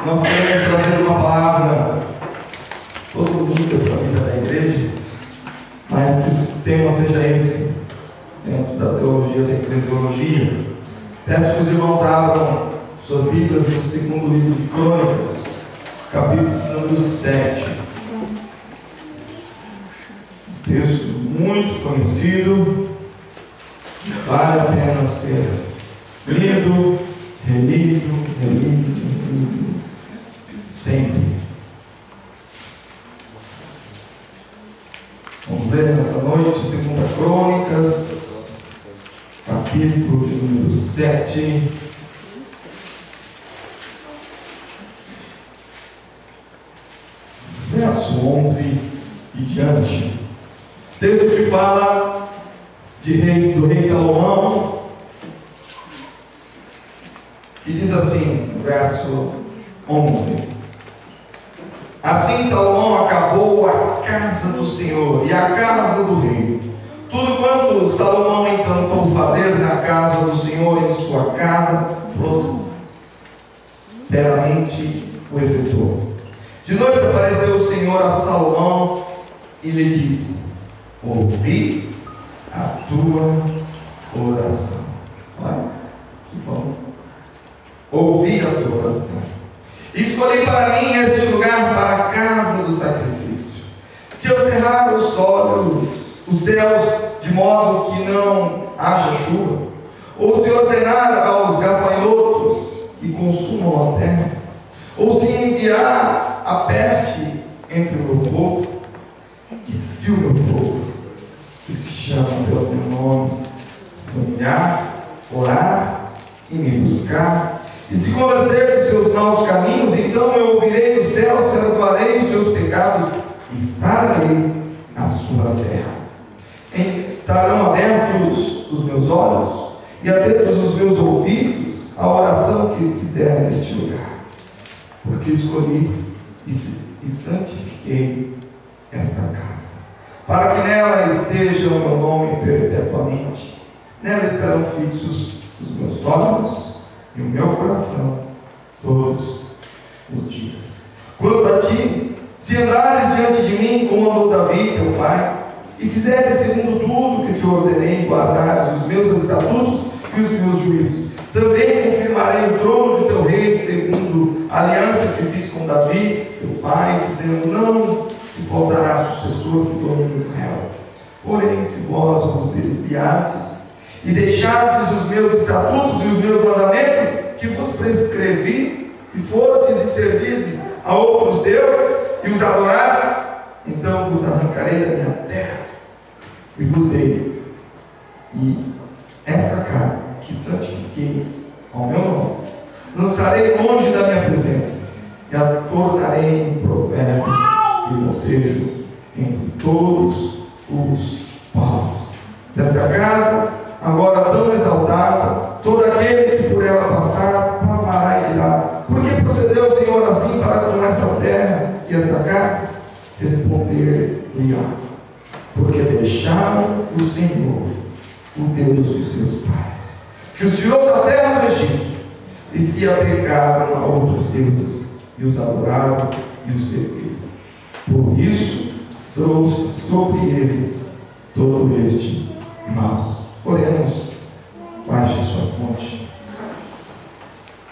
Nós queremos trazer uma palavra todo mundo para a vida da igreja, mas que o tema seja esse, dentro da teologia da eclesiologia. Peço que os irmãos abram suas Bíblias no segundo livro de Crônicas, capítulo número 7. Texto muito conhecido, vale a pena ser lido, relido, sempre. Vamos ler nessa noite, 2 Crônicas, capítulo de número 7. Verso 11 e diante. Texto que fala do rei Salomão, que diz assim, no verso 11: Assim Salomão acabou a casa do Senhor e a casa do rei. Tudo quanto Salomão intentou fazer na casa do Senhor e em sua casa, prosperamente o efetuou. De noite apareceu o Senhor a Salomão e lhe disse: ouvi a tua oração. Olha, que bom. Ouvi a tua oração. Escolhi para mim este lugar para a casa do sacrifício. Se eu cerrar os céus, de modo que não haja chuva, ou se ordenar aos gafanhotos que consumam a terra, ou se enviar a peste entre o meu povo, e se o meu povo, que se chama pelo meu nome, se humilhar, orar e me buscar, e se converter dos seus maus caminhos, então eu ouvirei dos céus, perdoarei os seus pecados e sararei a sua terra. Estarão abertos os meus olhos e atentos os meus ouvidos à oração que fizer neste lugar, porque escolhi e santifiquei esta casa, para que nela esteja o meu nome perpetuamente. Nela estarão fixos os meus olhos e o meu coração todos os dias. Quanto a ti, se andares diante de mim, como andou Davi, teu pai, e fizeres segundo tudo que te ordenei, guardares os meus estatutos e os meus juízos, também confirmarei o trono de teu rei, segundo a aliança que fiz com Davi, teu pai, dizendo: não se faltará sucessor que domine Israel. Porém, se vós vos desviardes e deixardes os meus estatutos e os meus mandamentos que vos prescrevi, e fordes e servirdes a outros deuses e os adorardes, então vos arrancarei da minha terra e vos dei esta casa que santifiquei ao meu nome, lançarei longe da minha presença e a tornarei em provérbio e motejo entre todos os povos. Desta casa, agora tão exaltada, todo aquele que por ela passar, pasmará e dirá: por que procedeu o Senhor assim para com esta terra e esta casa? Responder-lhe-á: porque deixaram o Senhor, o Deus de seus pais, que os tirou da terra do Egito, e se apegaram a outros deuses, e os adoraram e os serviram. Por isso trouxe sobre eles todo este mal. Oremos, baixe sua fonte.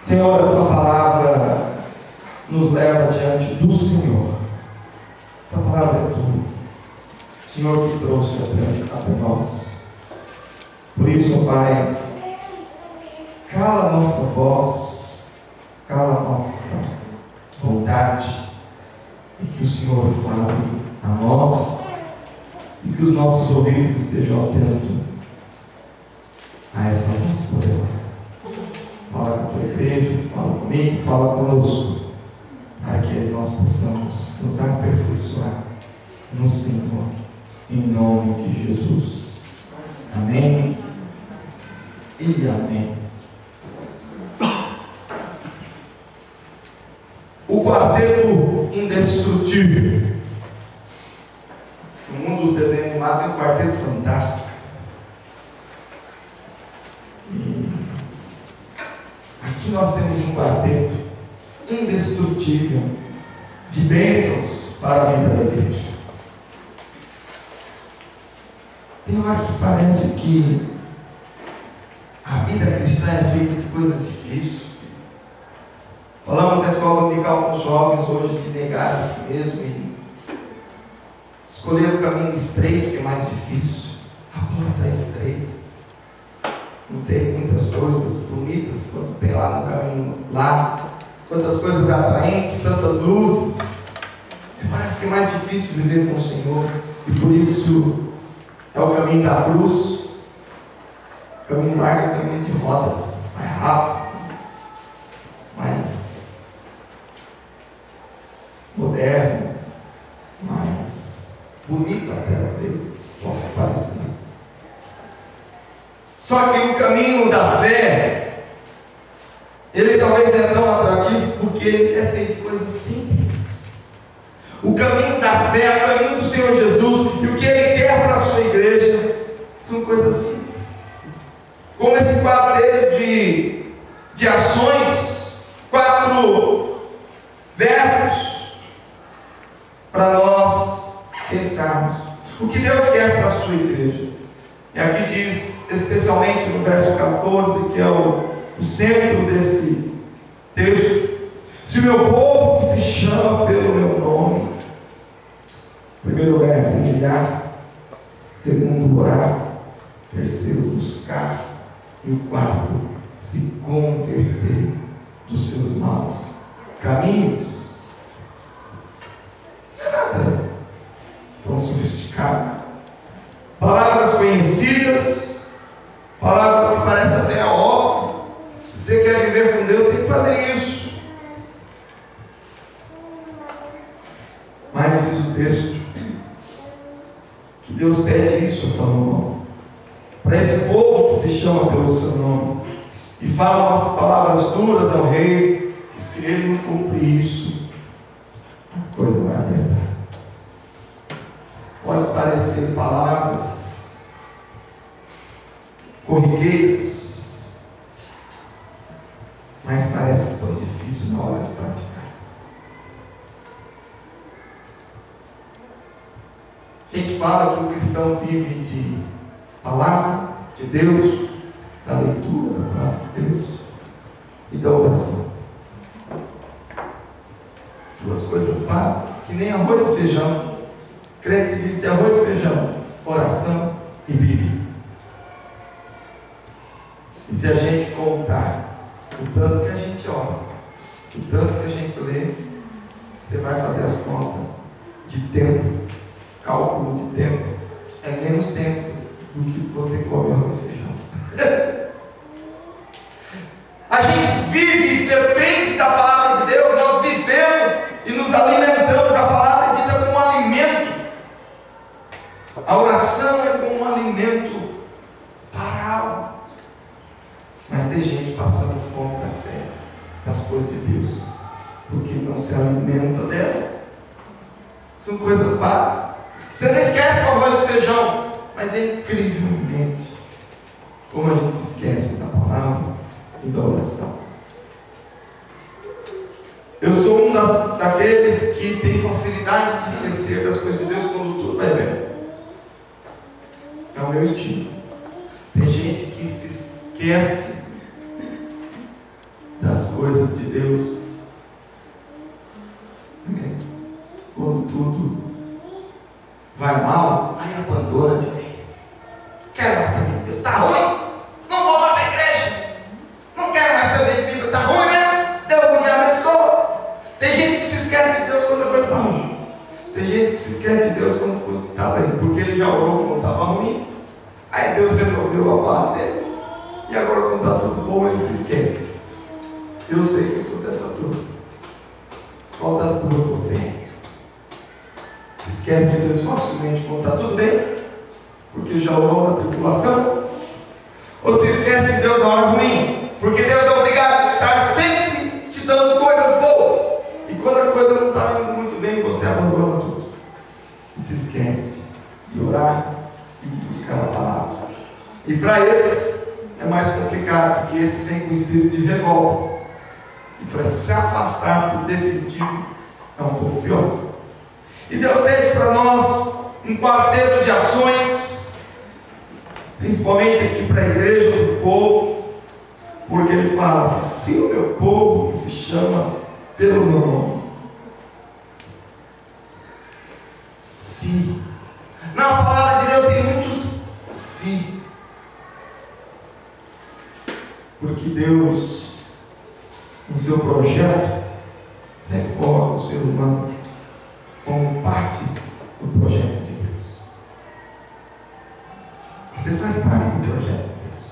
Senhor, a tua palavra nos leva diante do Senhor. Essa palavra é tua, Senhor, que trouxe até nós. Por isso, Pai, cala a nossa voz, cala a nossa vontade, e que o Senhor fale a nós, e que os nossos ouvidos estejam atentos a essa voz poderosa. Fala com a tua igreja, fala comigo, fala conosco, para que nós possamos nos aperfeiçoar no Senhor, em nome de Jesus. Amém e amém. O quarteto indestrutível. No mundo dos desenhos animados tem um quarteto fantástico. E aqui nós temos um quarteto indestrutível. indestrutível de bênçãos para a vida da igreja. Tem hora que parece que a vida cristã é feita de coisas difíceis. Falamos na escola dominical com os jovens hoje de negar a si mesmo e escolher o caminho estreito, que é mais difícil. A porta é estreita. Não tem muitas coisas bonitas quanto tem lá no caminho, lá, quantas coisas atraentes, tantas luzes. E parece que é mais difícil viver com o Senhor, e por isso é o caminho da cruz, o caminho largo, o caminho de rodas, mais rápido, mais moderno, mais bonito até às vezes, possa parecer. Só que o caminho da fé, ele talvez não é tão atrativo porque ele é feito de coisas simples. O caminho da fé é o caminho do Senhor Jesus, e o que Ele quer para a sua igreja são coisas simples. Como esse quadrilho de ações, 4 verbos para nós pensarmos. O que Deus quer para a sua igreja? E aqui diz, especialmente no verso 14, que é o centro desse texto: se o meu povo que se chama pelo meu nome, primeiro verbo, humilhar, segundo, orar, terceiro, buscar, e o quarto, se converter dos seus maus caminhos. Não é nada tão sofisticado. Palavras conhecidas, palavras que parecem até óbvio. Se você quer viver com Deus, tem que fazer isso. Mas diz o texto que Deus pede isso a Salomão, para esse povo que se chama pelo seu nome, e fala umas palavras duras ao rei, que se ele não cumprir isso, a coisa vai apertar. Pode parecer palavras corriqueiras, mas parece tão difícil na hora de praticar. A gente fala que o cristão vive de palavra de Deus, da leitura da palavra de Deus e da oração. 2 coisas básicas, que nem arroz e feijão. Crente vive de arroz e feijão, oração e Bíblia. E se a gente contar o tanto que a gente ora, o tanto que a gente lê, você vai fazer as contas de tempo, cálculo de tempo, é menos tempo do que você come arroz e feijão. A gente vive, depende da palavra de Deus, nós vivemos e nos alimentamos. A palavra é dita como um alimento. A oração é como um alimento para a alma. Mas tem gente passando fome da fé, das coisas de Deus, porque não se alimenta dela. São coisas básicas. Você não esquece do arroz e feijão, mas é incrivelmente como a gente se esquece da palavra e da oração. Eu sou um daqueles que tem facilidade de esquecer das coisas de Deus quando tudo vai bem. É o meu estilo. Tem gente que se esquece das coisas de Deus quando tudo vai mal, aí abandona de vez. Quero mais saber de Deus, está ruim, não vou mais para a igreja, não quero mais saber de Bíblia, está ruim mesmo, Deus não me abençoa. Tem gente que se esquece de Deus quando a coisa está ruim. Tem gente que se esquece de Deus quando está bem, porque ele já orou quando estava ruim, aí Deus resolveu a parte dele, e agora quando está tudo bom ele se esquece. Eu sei que eu sou dessa turma. Qual das duas você é? Se esquece de Deus facilmente quando está tudo bem, porque já orou na tribulação? Ou se esquece de Deus na hora ruim, porque Deus é obrigado a estar sempre te dando coisas boas, e quando a coisa não está indo muito bem, você abandona tudo e se esquece de orar e de buscar a palavra. E para esses é mais complicado, porque esses vêm com espírito de revolta. E para se afastar por definitivo é um pouco pior. E Deus pede para nós um quarteto de ações, principalmente aqui para a igreja, para o povo, porque Ele fala: se o meu povo que se chama pelo meu nome, se. Na palavra de Deus tem muitos se. Porque Deus, no seu projeto, sempre coloca o ser humano como parte do projeto de Deus. Você faz parte do projeto de Deus,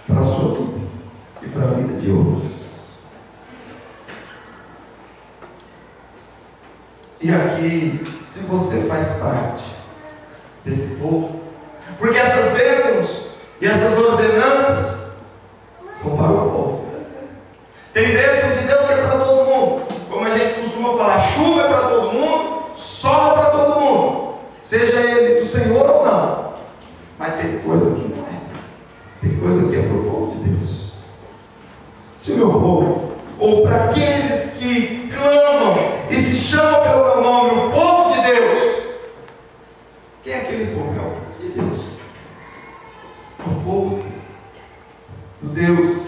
para a sua vida e para a vida de outros. E aqui, se você faz parte desse povo, porque essas bênçãos e essas ordenanças são para o povo. Tem bênção de Deus que é para todo mundo. Como a gente costuma falar, chuva é para todo mundo, sol é para todo mundo, seja ele do Senhor ou não. Mas tem coisa que não é. Tem coisa que é para o povo de Deus. Se o meu povo, ou para aqueles que clamam e se chamam pelo meu nome, o povo de Deus, quem é aquele povo? É o povo de Deus. É o povo do Deus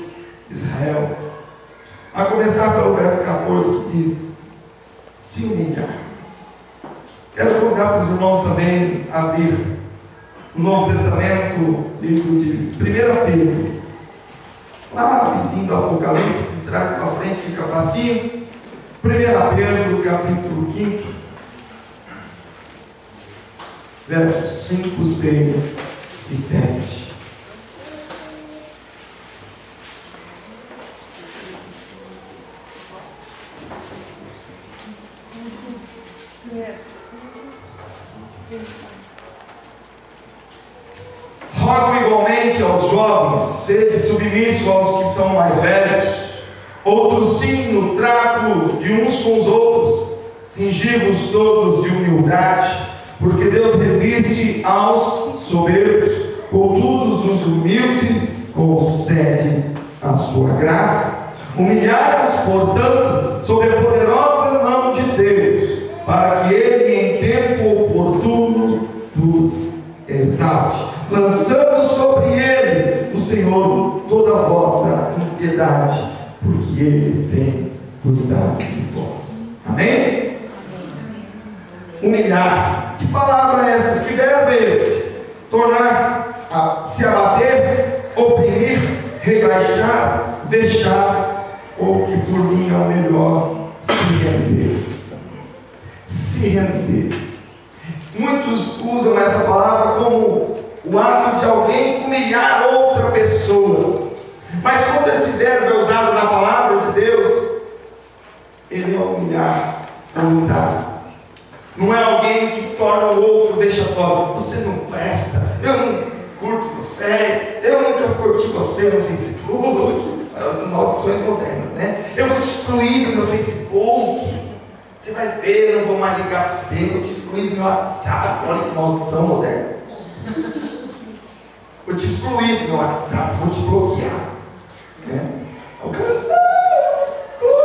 de Israel. A começar pelo verso 14, que diz: se humilhar. Quero convidar para os irmãos também a abrir o Novo Testamento, livro de 1 Pedro, lá vizinho do Apocalipse, de trás para frente, fica facinho. 1 Pedro, capítulo 5, versos 5, 6 e 7. Rogo igualmente aos jovens, sede submissos aos que são mais velhos, outros sim no trato de uns com os outros, cingivos todos de humildade, porque Deus resiste aos soberbos, contudo os humildes concede a sua graça. Humilhai-vos, portanto, sob a poderosa mão de Deus, para que Ele em tempo oportuno vos exalte, lançando sobre Ele, o Senhor, toda a vossa ansiedade, porque Ele tem cuidado de vós. Amém? Humilhar. Que palavra é essa? Que verbo é esse? Tornar, se abater, oprimir, rebaixar, vexar, ou que por mim é o melhor, se render. Se render. Muitos usam essa palavra como o ato de alguém humilhar outra pessoa. Mas quando esse verbo é usado na palavra de Deus, ele é humilhar voluntário. Não é alguém que torna o outro vexatório. Você não presta, eu não curto você, eu nunca curti você no Facebook. As maldições modernas, né? Eu vou te excluir do meu Facebook. Você vai ver, eu não vou mais ligar para você, eu vou te excluir do meu WhatsApp. Olha que maldição moderna. Vou te excluir do meu WhatsApp, vou te bloquear. Né? O cara, não,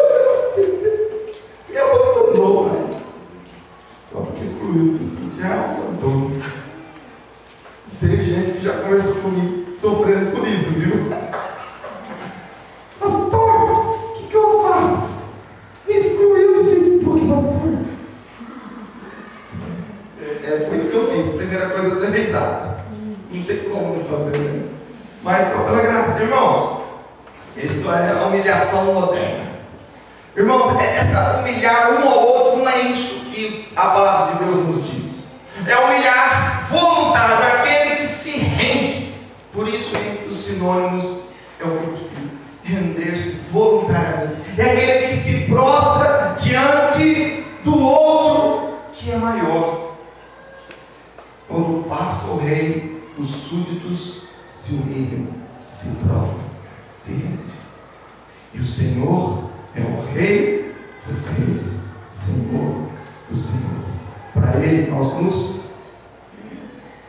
me abandonou, né? Só porque excluiu, já abandonou. Tem gente que já conversou comigo sofrendo por isso, viu? Pastor, o que eu faço? Me excluiu do Facebook, pastor. Foi isso que eu fiz. Primeira coisa, eu dei risada. Não tem como não fazer, né? Mas só pela graça, irmãos. Isso é a humilhação moderna. Irmãos, essa humilhar um ao outro não é isso que a palavra de Deus nos diz. É humilhar voluntário, aquele que se rende. Por isso, entre os sinônimos, é o que eu prefiro. Render-se voluntariamente. É aquele que se prostra diante do outro que é maior. Quando passa o rei, os súditos se humilham, se prostram, se rendem. E o Senhor é o Rei dos reis, Senhor dos senhores. Para Ele nós nos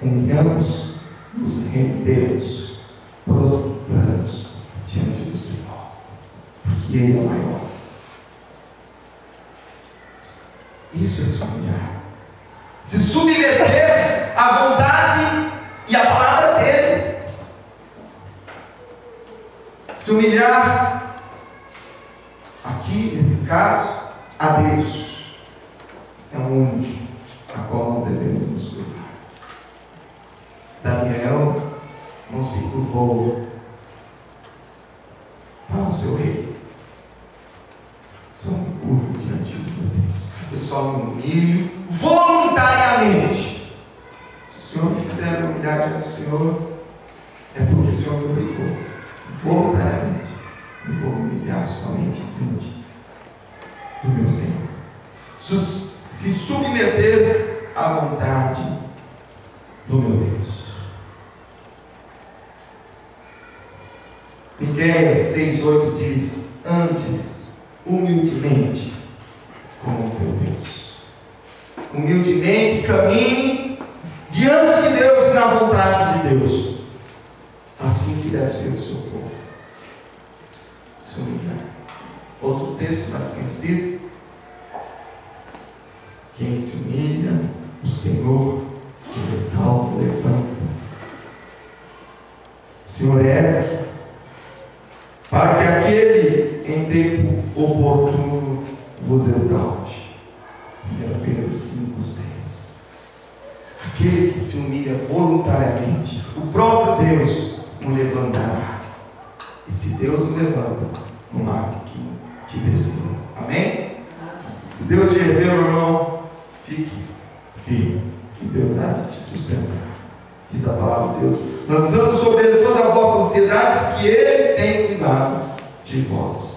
humilhamos, nos rendemos, prostramos diante do Senhor. Porque que Ele é maior. Isso é se humilhar. Se submeter à vontade e à palavra dEle. Se humilhar, aqui nesse caso, a Deus. É o único a qual nós devemos nos curvar. Daniel não se curvou para o seu rei. Só me curvo diante do meu Deus. Eu só me humilho voluntariamente. Se o Senhor me fizer me humilhar diante do Senhor, é porque o Senhor me obrigou. Voluntariamente. Eu vou me humilhar somente diante do meu Senhor. Se submeter à vontade do meu Deus. Miqueias 6,8 diz: antes, humildemente, como teu Deus. Humildemente caminhe diante de Deus e na vontade de Deus. Assim que deve ser o seu povo. Se humilhar. Outro texto mais conhecido: quem se humilha, o Senhor que exalta, levanta. O Senhor ergue, para que aquele em tempo oportuno vos exalte. 1 Pedro 5,6. Aquele que se humilha voluntariamente, o próprio Deus o levantará. E se Deus o levanta, não há que te destrua. Amém? Se Deus te ergueu, meu irmão, fique firme, que Deus há de te sustentar. Diz a palavra de Deus: lançando sobre Ele toda a vossa ansiedade, que Ele tem cuidado de vós.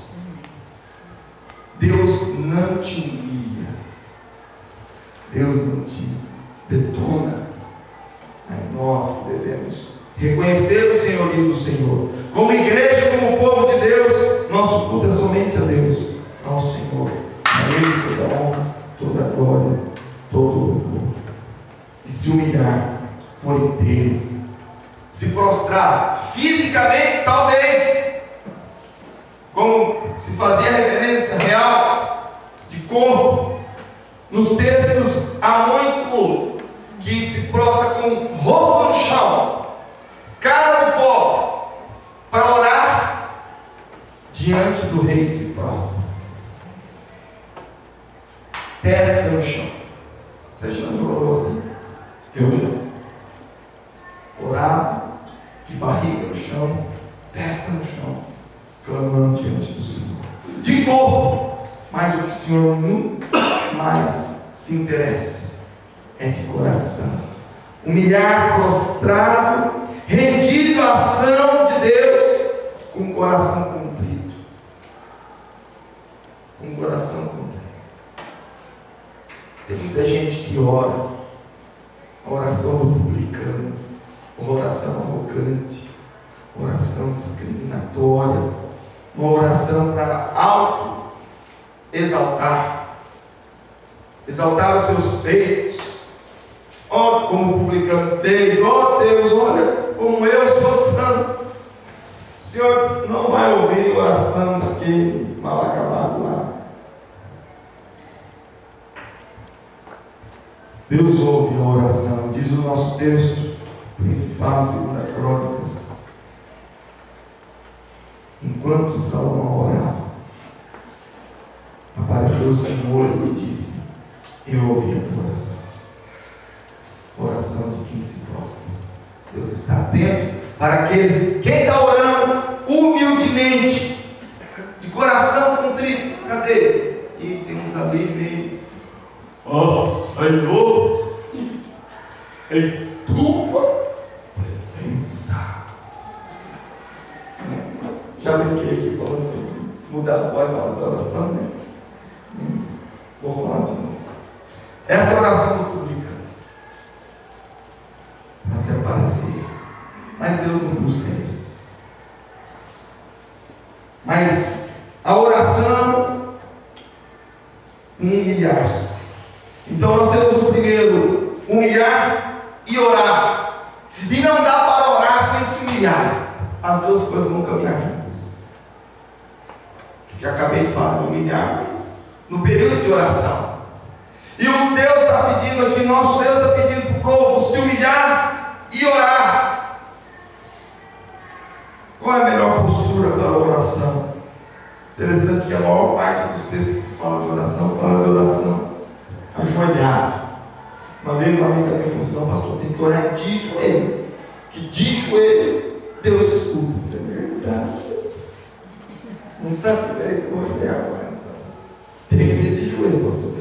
Deus não te humilha, Deus não te detona, mas nós devemos reconhecer o senhorio do Senhor. Como igreja, como povo de Deus, nosso culto é somente a Deus, ao Senhor. A Ele toda a honra, toda a glória, todo o louvor. E se humilhar por inteiro, se prostrar fisicamente, talvez, como se fazia referência real de corpo. Nos textos há muito que se prostra com o rosto no chão, cara no pó, para orar. Diante do rei se prostra, testa no chão. Você já não orou assim? Eu já. Orado, de barriga no chão, testa no chão, clamando diante do Senhor. De corpo, mas o que o Senhor nunca mais se interessa é de coração. Humilhar, prostrado, rendido à ação de Deus, com o coração contrito. Com o coração contrito. Tem muita gente que ora, a oração do publicano, uma oração arrogante, oração discriminatória, uma oração para auto-exaltar, exaltar os seus feitos. Ó, como o publicano fez: ó Deus, olha como eu sou santo. O Senhor não vai ouvir a oração daquele mal acabado lá. Deus ouve a oração. Diz o nosso texto principal, 2 Crônicas: enquanto Salomão orava, apareceu o Senhor e lhe disse: eu ouvi a tua oração. Oração de quem se prostra. Deus está atento para aqueles. Quem está orando humildemente, de coração contrito. Cadê? E temos ali meio: ó Senhor, em tua presença. Já brinquei aqui falando assim, mudar a voz na hora da oração, né? Vou falar de novo. Essa oração do publicano, para se aparecer, mas Deus não busca isso. Mas a oração, humilhar-se. Então nós temos o primeiro: humilhar e orar. E não dá para orar sem se humilhar. As duas coisas vão caminhar juntas. que acabei de falar de humilhar, mas no período de oração. E o Deus está pedindo aqui, nosso Deus está pedindo para o povo se humilhar e orar. Qual é a melhor postura para a oração? Interessante que a maior parte dos textos que falam de oração ajoelhado. Uma vez uma amiga me falou assim: não, pastor, tem que orar de joelho, que de joelho Deus escuta. É verdade. Não sabe o que é agora. Tem que ser de joelho, pastor.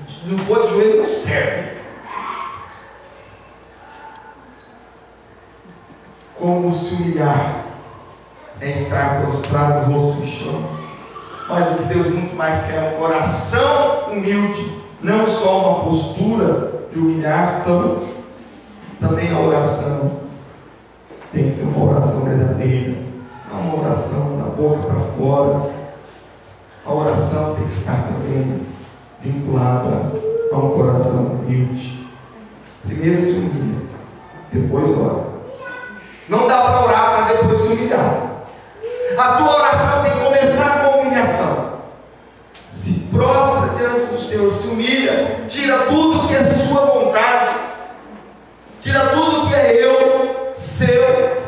Se não for de joelho, não serve. Como se humilhar é estar prostrado, rosto no chão. Mas o que Deus muito mais quer é um coração humilde, não só uma postura de humilhação, também a oração tem que ser uma oração verdadeira, não uma oração da boca para fora. A oração tem que estar também vinculada a um coração humilde. Primeiro se humilha, depois ora. Não dá para orar para depois se humilhar. A tua oração tem que começar com a humilhação. Se prostra diante do Senhor, se humilha, tira tudo que é sua vontade, tira tudo que é eu, seu,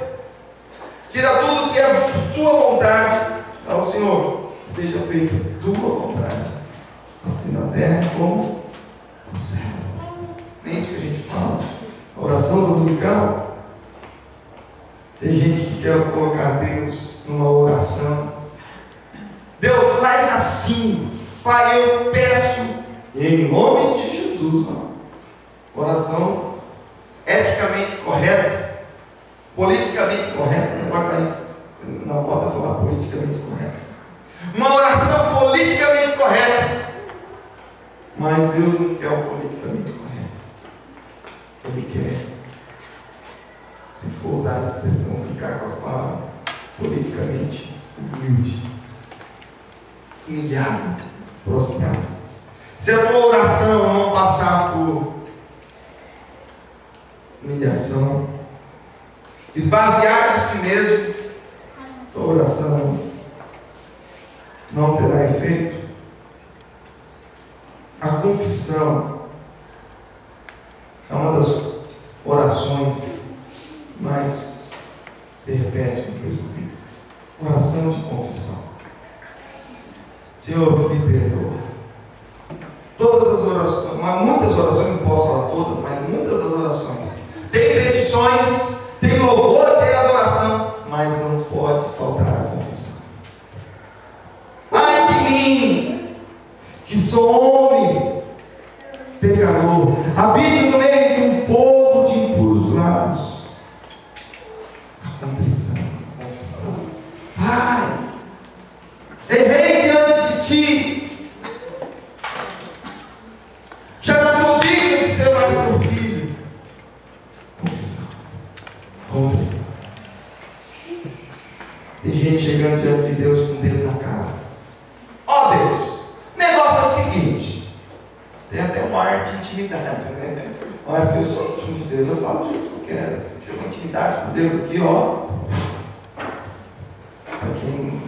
tira tudo que é sua vontade. Ao Senhor, seja feita tua vontade, assim na terra como no céu. Nem isso que a gente fala. A oração dominical. Tem gente que quer colocar Deus numa oração. Deus faz assim. Pai, eu peço em nome de Jesus. Não. Oração eticamente correta, politicamente correta. Não pode falar politicamente correta. Uma oração politicamente correta. Mas Deus não quer o politicamente correto. Ele quer, se for usar a expressão, ficar com as palavras, politicamente humilde, humilhado, prostrado. Se a tua oração não passar por humilhação, esvaziar de si mesmo, tua oração não terá efeito. A confissão é uma das orações mais se repete no texto bíblico. Oração de confissão. Senhor, me perdoa. Todas as orações, muitas orações, não posso falar todas, mas muitas das orações tem petições, tem louvor, tem adoração, mas não pode faltar a confissão. Ai de mim, que sou homem pecador, habito no meio de um povo de impuros lábios. A contrição, a confissão. Pai, errei diante de ti, já não sou digno de ser mais teu filho. Confissão, confissão. Tem gente chegando diante de Deus com o dedo na cara. Ó Deus, o negócio é o seguinte, tem até um ar de intimidade, né? Mas se eu sou íntimo de Deus, eu falo do jeito que eu quero. Tenho uma intimidade com Deus aqui, ó. Para quem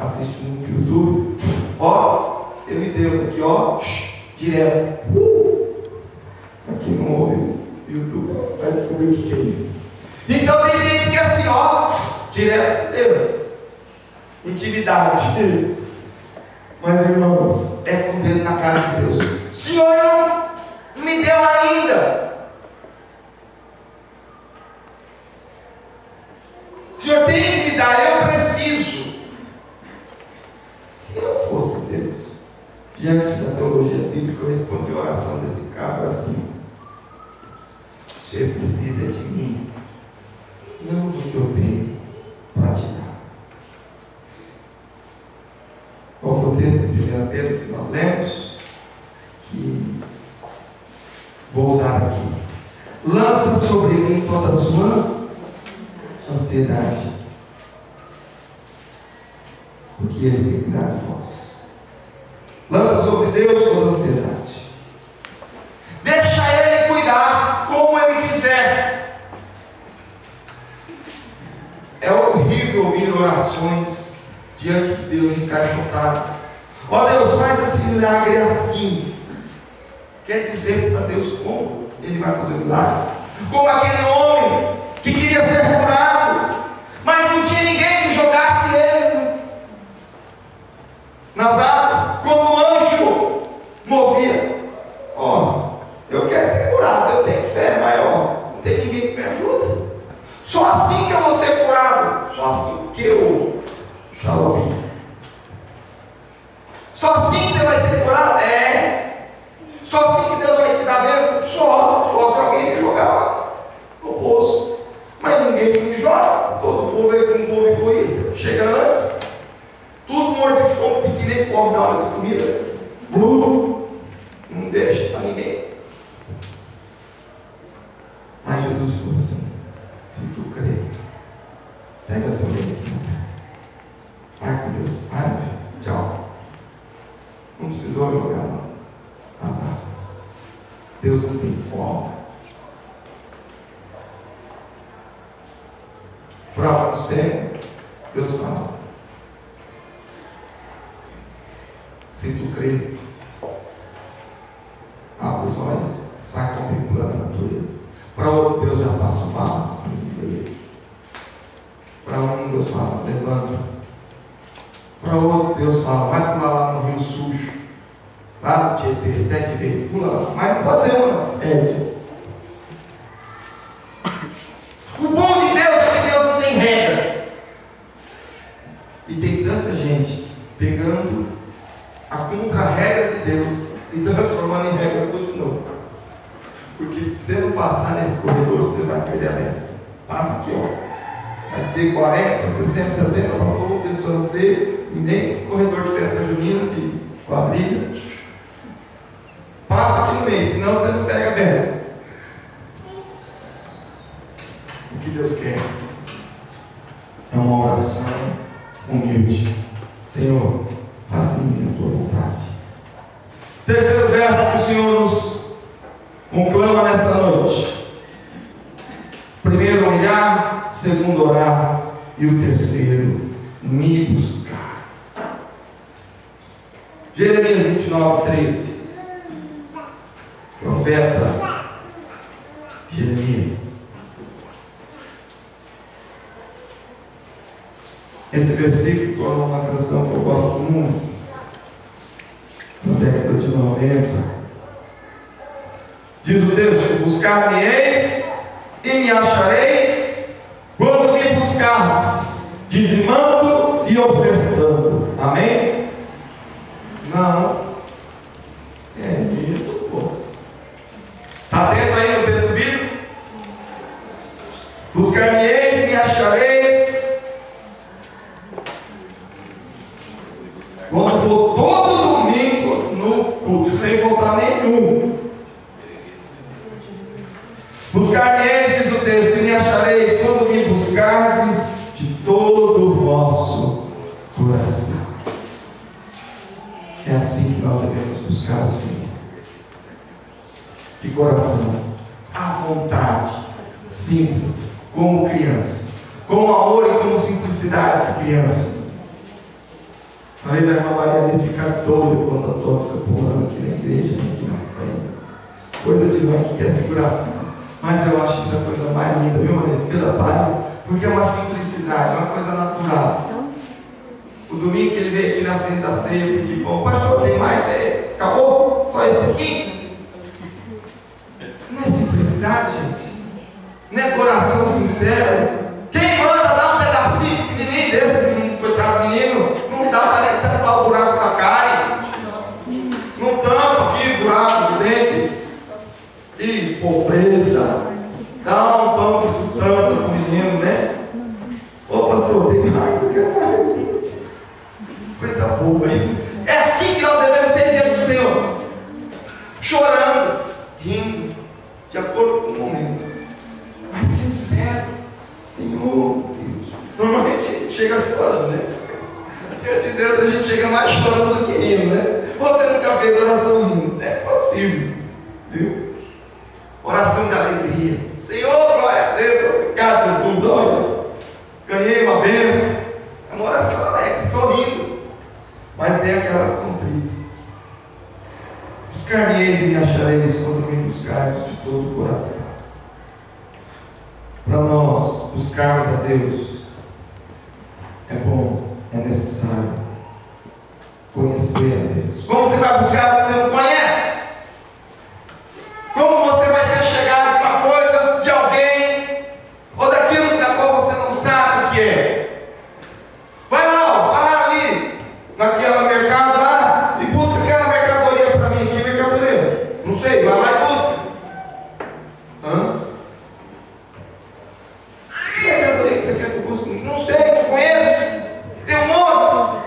assiste no YouTube, ó, eu e Deus aqui, ó, direto. Para quem não ouve no YouTube, vai descobrir o que é isso. Então tem gente que é assim, ó, direto com Deus. Intimidade. Mas irmãos, é com o dedo na cara de Deus. O Senhor não me deu ainda. O Senhor tem que me dar, eu preciso. Se eu fosse Deus, diante da teologia bíblica, eu respondi a oração desse cabra assim: o Senhor precisa de mim, não do que eu tenho para te dar. Qual foi o texto de 1 Pedro que nós lemos? Que vou usar aqui. Lança sobre mim toda a sua ansiedade, porque Ele tem cuidado de vós. Lança sobre Deus toda a ansiedade. Deixa Ele cuidar como Ele quiser. É horrível ouvir orações diante de Deus encaixotadas. Ó Deus, faz esse milagre assim. Quer dizer para Deus como Ele vai fazer o milagre? Como aquele homem que queria ser curado, mas não tinha ninguém que jogasse ele nas águas. Quando o anjo movia, ó, eu quero ser curado, eu tenho fé maior, não tem ninguém que me ajuda. Só assim que eu vou ser curado, só assim que eu já ouvi. Só assim que você vai ser curado? Só assim que Deus vai te dar bênção? Só se alguém me jogar lá no poço. Mas ninguém me joga. Todo o povo é um povo egoísta. Chega antes, tudo morto de fome, tem que nem come na hora de comida. Não deixa para ninguém. Mas Jesus falou assim: se tu crer, pega a tua vida, vai com Deus, vai, meu filho, tchau. Não precisou jogar nas águas. Deus não tem folga. Para você, Deus fala: se tu crer, abre os olhos, sai contemplando a natureza. Para outro, Deus já passa o barro, assim, beleza. Para um, Deus fala: levanta. Para outro, Deus fala: vai pular lá no rio sujo, lá no Tietê, 7 vezes, pula lá. Mas não pode ser uma, não. 7. O bom de Deus é que Deus não tem regra. E tem tanta gente pegando a contra-regra de Deus e transformando em regra tudo de novo. Porque se você não passar nesse corredor, você vai perder a bênção. Passa aqui, ó. Vai ter 40, 60, 70, pastor, uma pessoa não sei, e nem corredor de festa junina de quadrilha. Passa aqui no meio, senão você não pega a bênção. O que Deus quer é uma oração humilde. Senhor, faça em mim a tua vontade. Terceiro verbo que o Senhor nos conclama nessa noite: primeiro, humilhar; segundo, orar; e o terceiro, me buscar. Jeremias 29, 13. Profeta Jeremias. Esse versículo torna uma canção que eu gosto muito. Na década de 90. Diz o texto: buscar-me-eis e me achareis, quando me buscardes, dizimando e ofertando. Amém? Não. É isso, pô. Está atento aí no texto bíblico? Buscar-me-eis e me achareis, quando for todo domingo no culto, sem faltar nenhum. Buscar-me-eis, diz o texto, e me achareis, quando me buscardes de todo o vosso coração. É assim que nós devemos buscar o Senhor. De coração, à vontade, simples, como criança, com amor e com simplicidade de criança. Às vezes a irmã Maria Alice fica doida quando a tua fica pulando aqui na igreja, aqui na frente. Coisa de mãe que quer segurar a filha. Mas eu acho isso a coisa mais linda, viu, Maria? Pela paz, porque é uma simplicidade, uma coisa natural. O domingo que ele veio aqui na frente da ceia e pediu: bom, pastor, tem mais? Acabou? Só esse aqui? Não é simplicidade, gente? Não é coração sincero? Quem manda dar um pedacinho pequenininho desse, coitado menino, não dá para nem tampar o buraco da carne, não tampa aqui o buraco de dente. Que pobreza! Dá um pão de substância para o menino, né? Ô pastor, tem mais? Coisa boa isso. É assim que nós devemos ser diante do Senhor, chorando, rindo, de acordo com o momento, mas sincero. Senhor Deus. Normalmente a gente chega chorando, né? Diante de Deus a gente chega mais chorando do que rindo, né? Você nunca fez oração rindo? É possível, viu? Oração de alegria. Senhor, glória a Deus, obrigado, Jesus, glória. Ganhei uma bênção. É uma oração alegre. alegres, sorrindo, mas tem aquelas contritas. Buscar-me-eis e me achareis quando me buscardes de todo o coração. Para nós buscarmos a Deus, é bom, é necessário conhecer a Deus. Como você vai buscar o que você não conhece? Como você vai ser chegado de uma coisa, de alguém, ou daquilo da qual você não sabe o que é? Vai lá ali, naquela mercado lá, e busca aquela mercadoria para mim. Que mercadoria? Não sei, vai lá e busca. Que mercadoria que você quer que eu busque? Não sei, não conheço. Tem um monte.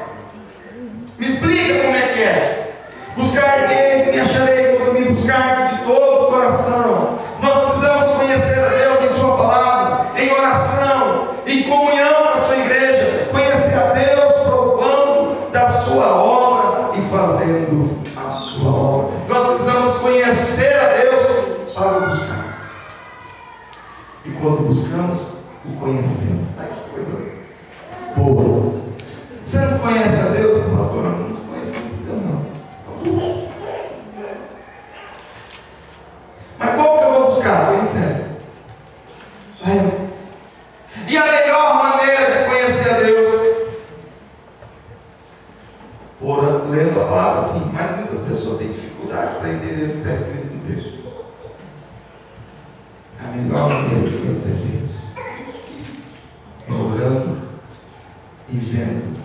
Me explica como é que é. Buscar-me-eis e me acharei quando me buscardes de todo o coração. Nós precisamos conhecer a Deus em Sua palavra, em oração, em comunhão com a Sua igreja. Conhecer a Deus provando da Sua obra e fazendo a Sua obra. Nós precisamos conhecer a Deus para o buscar. E quando buscamos, o conhecemos. Ai, que coisa boa. Você não conhece a Deus, pastor? Eu não conheço Deus, não. Mas como que eu vou buscar? Conhecendo. E a melhor maneira de conhecer a Deus? Lendo a palavra, sim, mas muitas pessoas têm dificuldade para entender o que está escrito no texto. A melhor maneira de conhecer Deus é orando e vendo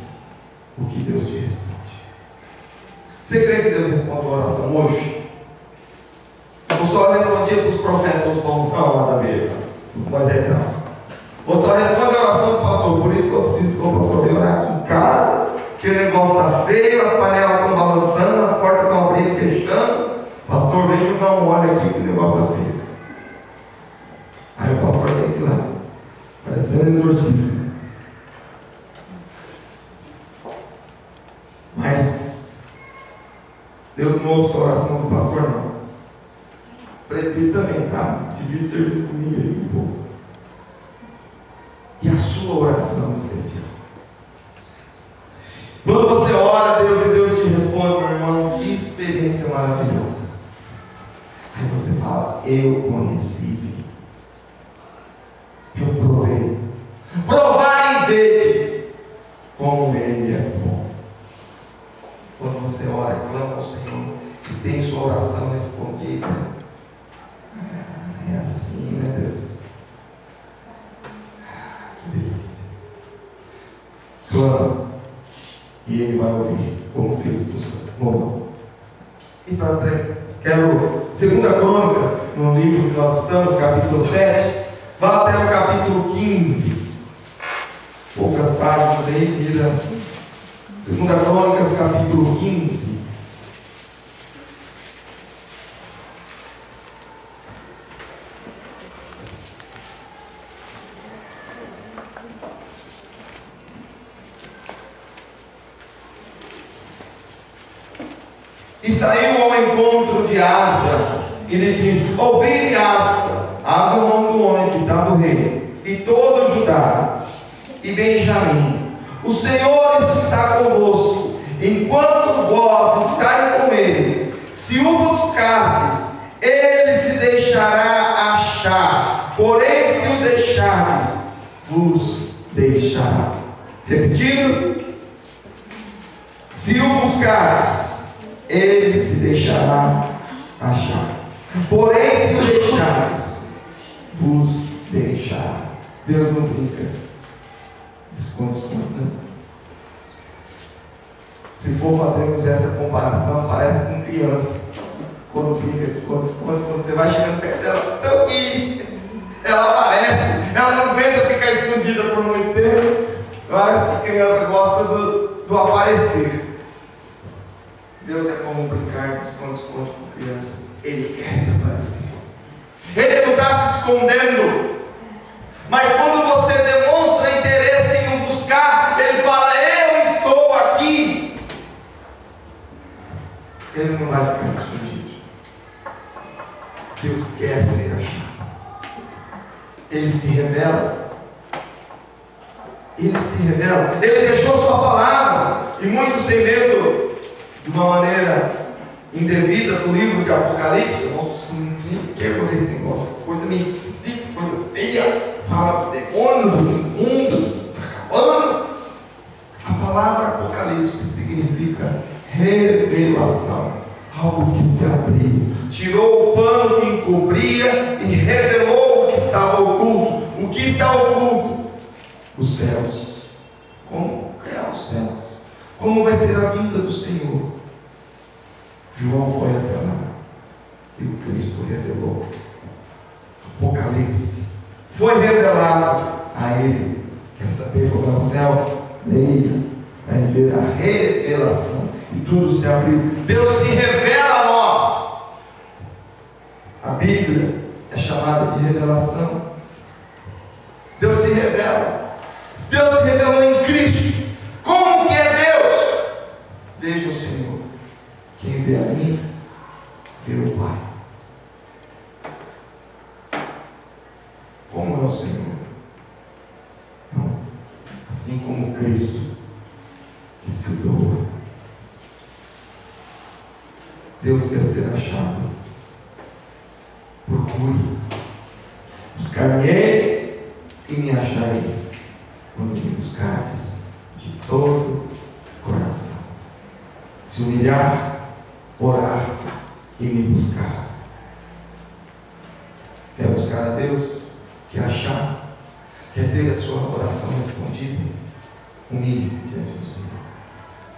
o que Deus te responde. Você crê que Deus responde a oração hoje? Ou só respondia para os profetas bons? Não, nada a ver. Os Moisés não. Ou só responde a oração do pastor? Por isso que eu preciso que o pastor venha orar aqui em casa, que o negócio está feio, as panelas estão balançando, as portas estão abrindo e fechando. Pastor, vem jogar um óleo aqui que o negócio está feio. Aí o pastor tem que ir lá, parecendo um exorcista. Mas Deus não ouve a oração do pastor, não. O presbítero também, tá? Divide serviço comigo aí um pouco. E a sua oração especial. Quando você ora a Deus e Deus te responde, meu irmão, que experiência maravilhosa. Aí você fala, eu conheci, eu provei. Provar e ver como Ele é bom. Quando você ora e clama ao Senhor e tem sua oração respondida, é assim, né, Deus? Que delícia. Clama e Ele vai ouvir, como fez do Senhor. E para quero 2 Crônicas, no livro que nós estamos, capítulo 7, vá até o capítulo 15. Poucas páginas aí, vira 2 Crônicas, capítulo 15. E saiu ao encontro de Asa e lhe disse: ouvi Asa. Asa é o nome do homem que está no reino, e todo Judá e Benjamim. O Senhor está convosco, enquanto vós estáis com ele. Se o buscardes, ele se deixará achar. Porém, se o deixardes, vos deixará. Repetindo: se o buscardes, ele se deixará achar. Porém, se o deixardes, vos deixará. Deus não brinca. Esconde. Se for fazermos essa comparação, parece com criança. Quando brinca, esconde. Quando você vai chegando perto dela, então, ela aparece. Ela não aguenta ficar escondida por muito tempo. Parece que a criança gosta do aparecer. Deus é como brincar de esconde com criança. Ele quer se aparecer. Ele não está se escondendo. Mas quando você demonstra interesse em o buscar, Ele fala: eu estou aqui. Ele não vai ficar escondido. Deus quer ser achado. Ele se revela. Ele se revela. Ele deixou sua palavra. E muitos têm medo de uma maneira indevida do livro de Apocalipse. Nossa, ninguém quer ler esse negócio. Coisa meio esquisita, coisa feia. Fala de demônios, dos imundos. Está acabando. A palavra Apocalipse significa revelação. Algo que se abriu. Tirou o pano que encobria e revelou o que estava oculto. O que está oculto? Os céus. Como criar os céus? Como vai ser a vinda do Senhor? João foi até lá e o Cristo revelou. Apocalipse foi revelado a ele. Quer saber como é o céu? Leia, vai ver a revelação e tudo se abriu. Deus se revela a nós. A Bíblia é chamada de revelação. Deus se revela. Deus se revelou em Cristo. Como que é Deus? Veja o Senhor. Quem vê a mim, vê o Pai. Como é o Senhor? Não. Assim como Cristo, que se doa. Deus quer ser achado. Procure. Buscar-me-eis e me achareis, quando me buscardes de todo o coração. Se humilhar, orar e me buscar. Quer buscar a Deus? Quer achar? Quer ter a sua oração respondida? Humilhe-se diante do Senhor.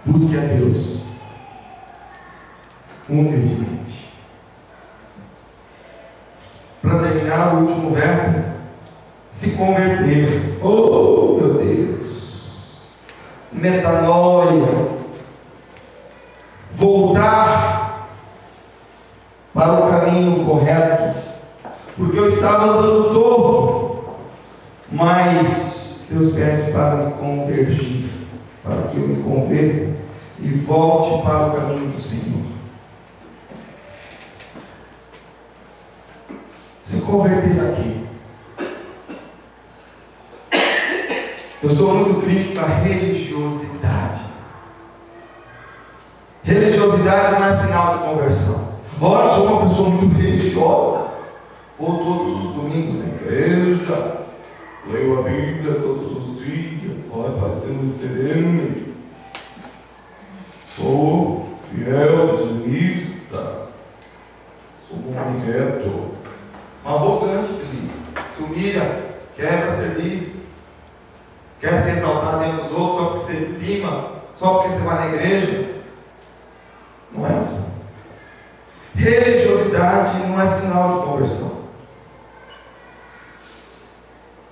Busque a Deus humildemente. Para terminar, o último verbo: se converter. Oh, meu Deus! Metanoia. Voltar para o caminho correto. Porque eu estava andando torto, mas Deus pede para me convergir, para que eu me converta e volte para o caminho do Senhor. Se converter aqui. Eu sou muito crítico à religiosidade. Religiosidade não é sinal de conversão. Olha, eu sou uma pessoa muito religiosa. Vou todos os domingos na igreja, leio a Bíblia todos os dias. Olha, parecendo um estudante. Sou fiel, dizimista. Sou um homem reto. Arrogante, feliz. Se humilha, quebra serviço. Quer se exaltar dentro dos outros só porque você é de cima, só porque você vai na igreja. Não é assim. Religiosidade não é sinal de conversão.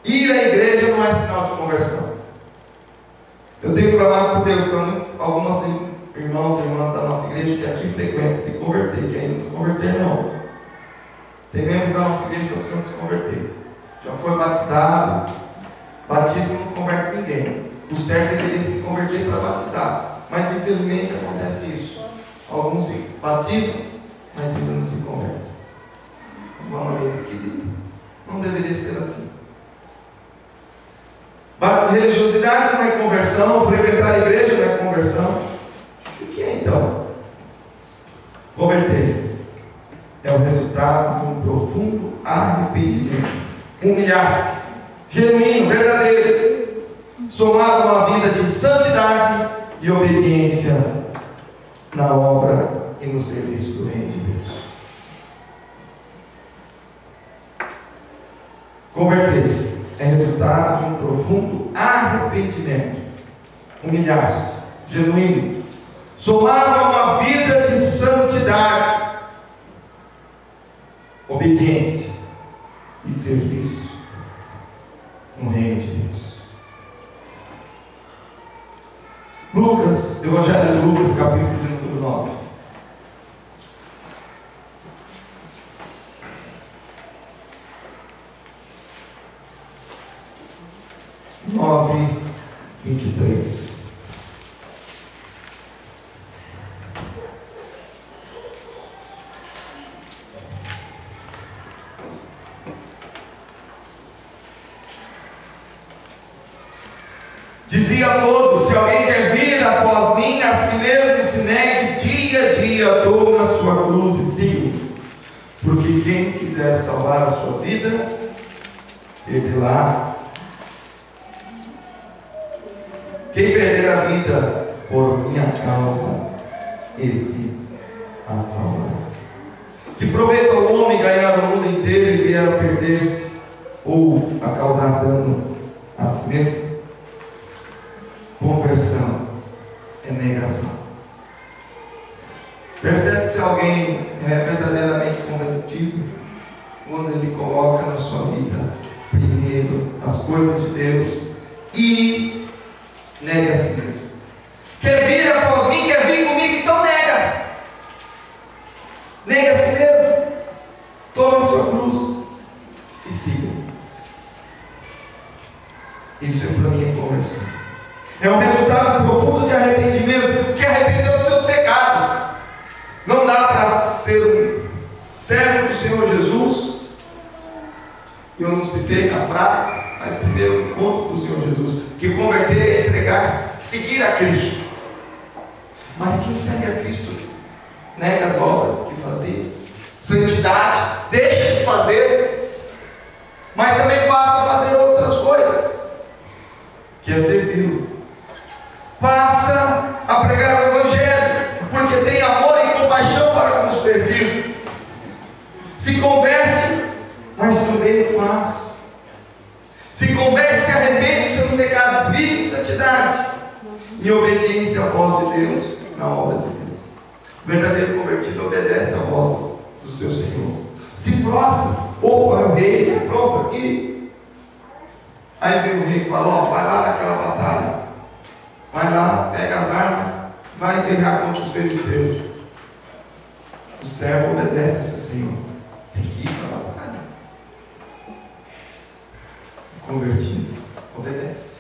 Ir à igreja não é sinal de conversão. Eu tenho clamado por Deus para alguns irmãos e irmãs da nossa igreja que aqui frequentam se converter, que ainda não se converter não. Tem membros da nossa igreja que estão precisando se converter. Já foi batizado. Batismo não converte ninguém. O certo deveria se converter para batizar. Mas infelizmente acontece isso. Alguns se batizam, mas ainda não se convertem. De uma maneira esquisita. Não deveria ser assim. Religiosidade não é conversão. Frequentar a igreja não é conversão. O que é então? Converter-se é o resultado de um profundo arrependimento. Humilhar-se, genuíno, verdadeiro, somado a uma vida de santidade e obediência na obra e no serviço do Reino de Deus. Converter-se é resultado de um profundo arrependimento. Humilhar-se, genuíno, somado a uma vida de santidade, obediência e serviço no Reino de Deus. Lucas, Evangelho de Lucas, capítulo de número 9. Nove, 23. Dizia a todos: se alguém quer vir após mim, a si mesmo se negue, dia a dia toma a sua cruz e siga. Porque quem quiser salvar a sua vida, perderá. Quem perder a vida por minha causa, esse a salvará. Que proveito ao homem ganhar o mundo inteiro e vier a perder-se, ou a causar dano a si mesmo? Conversão é negação. Percebe se alguém é verdadeiramente convertido quando ele coloca na sua vida primeiro as coisas de Deus e nega a si mesmo. Quer vir após mim? Quer vir comigo? Então nega. Nega a si mesmo. Tome a sua cruz e siga. Isso é para mim a conversão. É um resultado profundo de arrependimento, que arrependeu dos seus pecados. Não dá para ser um servo do Senhor Jesus. Eu não citei a frase, mas primeiro encontro com o Senhor Jesus, que converter é entregar-se, seguir a Cristo. Mas quem segue a Cristo nega as obras que fazia, santidade, deixa de fazer, mas também passa a fazer outras coisas, que é servi-lo. Passa a pregar o Evangelho, porque tem amor e compaixão para com os perdidos. Se converte, mas também faz. Se converte, se arrepende dos seus pecados, vive em santidade, em obediência à voz de Deus, na obra de Deus. O verdadeiro convertido obedece à voz do seu Senhor. Se prostra, ou o rei se prostra aqui. Aí vem o rei e fala: ó, vai lá naquela batalha. Vai lá, pega as armas, vai guerrear contra os filisteus. O servo obedece ao seu Senhor. Tem que ir para a batalha. O convertido obedece.